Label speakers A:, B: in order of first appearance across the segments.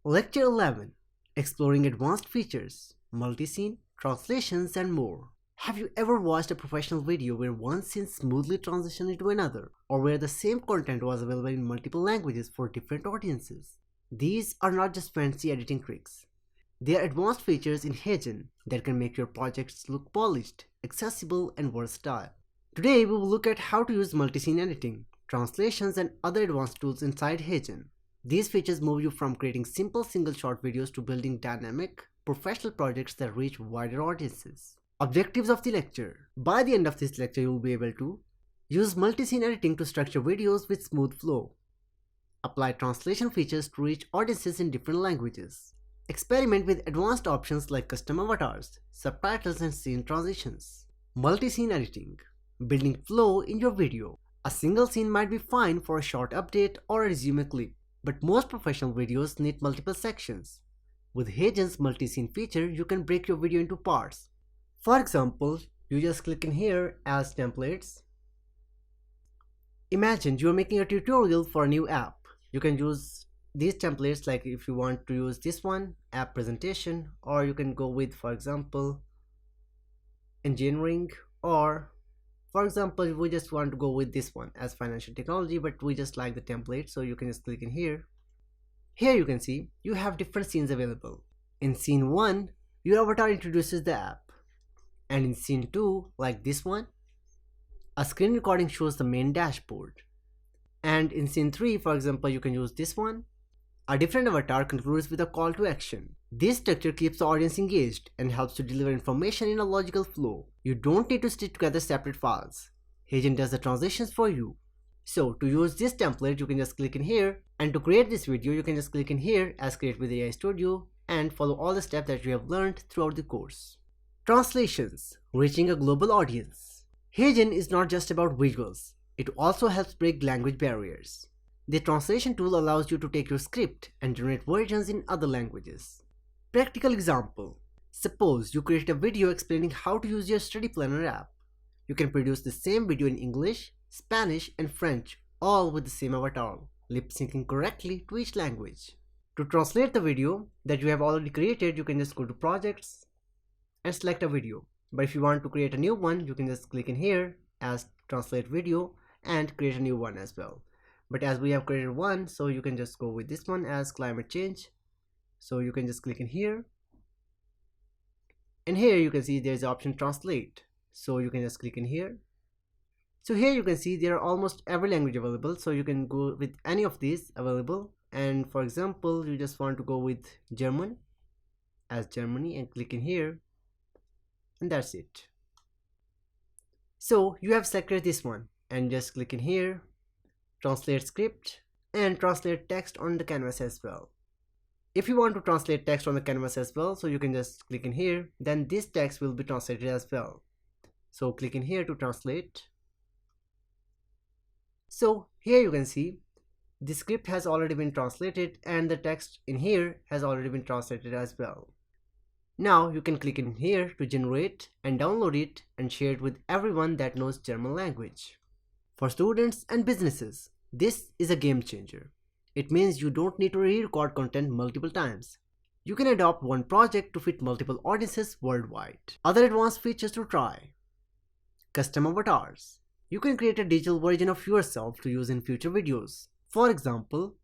A: Lecture 11: Exploring Advanced Features, Multi-Scene, Translations and more. Have you ever watched a professional video where one scene smoothly transitioned into another, or where the same content was available in multiple languages for different audiences? These are not just fancy editing tricks. They are advanced features in HeyGen that can make your projects look polished, accessible, and versatile. Today we will look at how to use multi-scene editing, translations, and other advanced tools inside HeyGen. These features move you from creating simple single-shot videos to building dynamic, professional projects that reach wider audiences. Objectives of the lecture. By the end of this lecture, you will be able to use multi-scene editing to structure videos with smooth flow. Apply translation features to reach audiences in different languages. Experiment with advanced options like custom avatars, subtitles, and scene transitions. Multi-scene editing. Building flow in your video. A single scene might be fine for a short update or a resume clip, but most professional videos need multiple sections. With HeyGen's multi-scene feature, you can break your video into parts. For example, you just click in here as templates. Imagine you are making a tutorial for a new app. You can use these templates, like if you want to use this one, app presentation, or you can go with, for example, engineering, or for example, we just want to go with this one as financial technology, but we just like the template, so you can just click in here. Here you can see you have different scenes available. In scene 1, your avatar introduces the app. And in scene 2, like this one, a screen recording shows the main dashboard. And in scene 3, for example, you can use this one. A different avatar concludes with a call to action. This structure keeps the audience engaged and helps to deliver information in a logical flow. You don't need to stitch together separate files. HeyGen does the transitions for you. So to use this template, you can just click in here, and to create this video, you can just click in here as Create with AI Studio and follow all the steps that you have learned throughout the course. Translations, reaching a global audience. HeyGen is not just about visuals. It also helps break language barriers. The translation tool allows you to take your script and generate versions in other languages. Practical example. Suppose you create a video explaining how to use your study planner app. You can produce the same video in English, Spanish, and French, all with the same avatar, lip-syncing correctly to each language. To translate the video that you have already created, you can just go to Projects and select a video. But if you want to create a new one, you can just click in here as Translate Video and create a new one as well. But as we have created one, so you can just go with this one as Climate Change. So you can just click in here. And here you can see there's the option Translate. So you can just click in here. So here you can see there are almost every language available. So you can go with any of these available. And for example, you just want to go with German as Germany and click in here. And that's it. So you have selected this one and just click in here, translate script, and translate text on the canvas as well. If you want to translate text on the canvas as well, so you can just click in here, then this text will be translated as well. So click in here to translate. So here you can see the script has already been translated and the text in here has already been translated as well. Now you can click in here to generate and download it and share it with everyone that knows German language. For students and businesses, this is a game changer. It means you don't need to re-record content multiple times. You can adopt one project to fit multiple audiences worldwide. Other advanced features to try. Custom avatars. You can create a digital version of yourself to use in future videos. For example,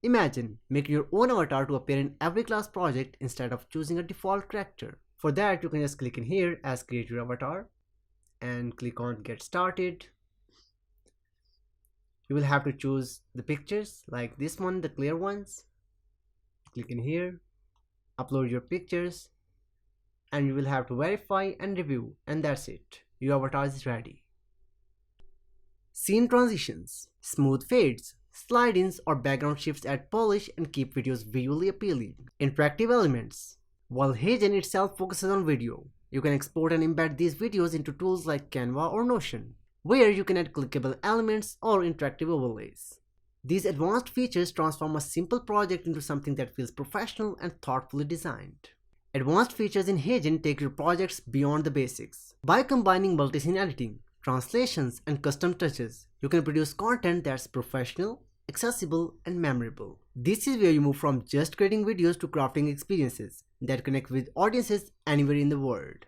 A: imagine making your own avatar to appear in every class project instead of choosing a default character. For that, you can just click in here as Create Your Avatar and click on Get Started. You will have to choose the pictures like this one, the clear ones. Click in here, upload your pictures, and you will have to verify and review, and that's it. Your avatar is ready. Scene transitions, smooth fades, slide-ins or background shifts add polish and keep videos visually appealing. Interactive elements. While HeyGen itself focuses on video, you can export and embed these videos into tools like Canva or Notion, where you can add clickable elements or interactive overlays. These advanced features transform a simple project into something that feels professional and thoughtfully designed. Advanced features in HeyGen take your projects beyond the basics. By combining multi-scene editing, translations, and custom touches, you can produce content that's professional, accessible, and memorable. This is where you move from just creating videos to crafting experiences that connect with audiences anywhere in the world.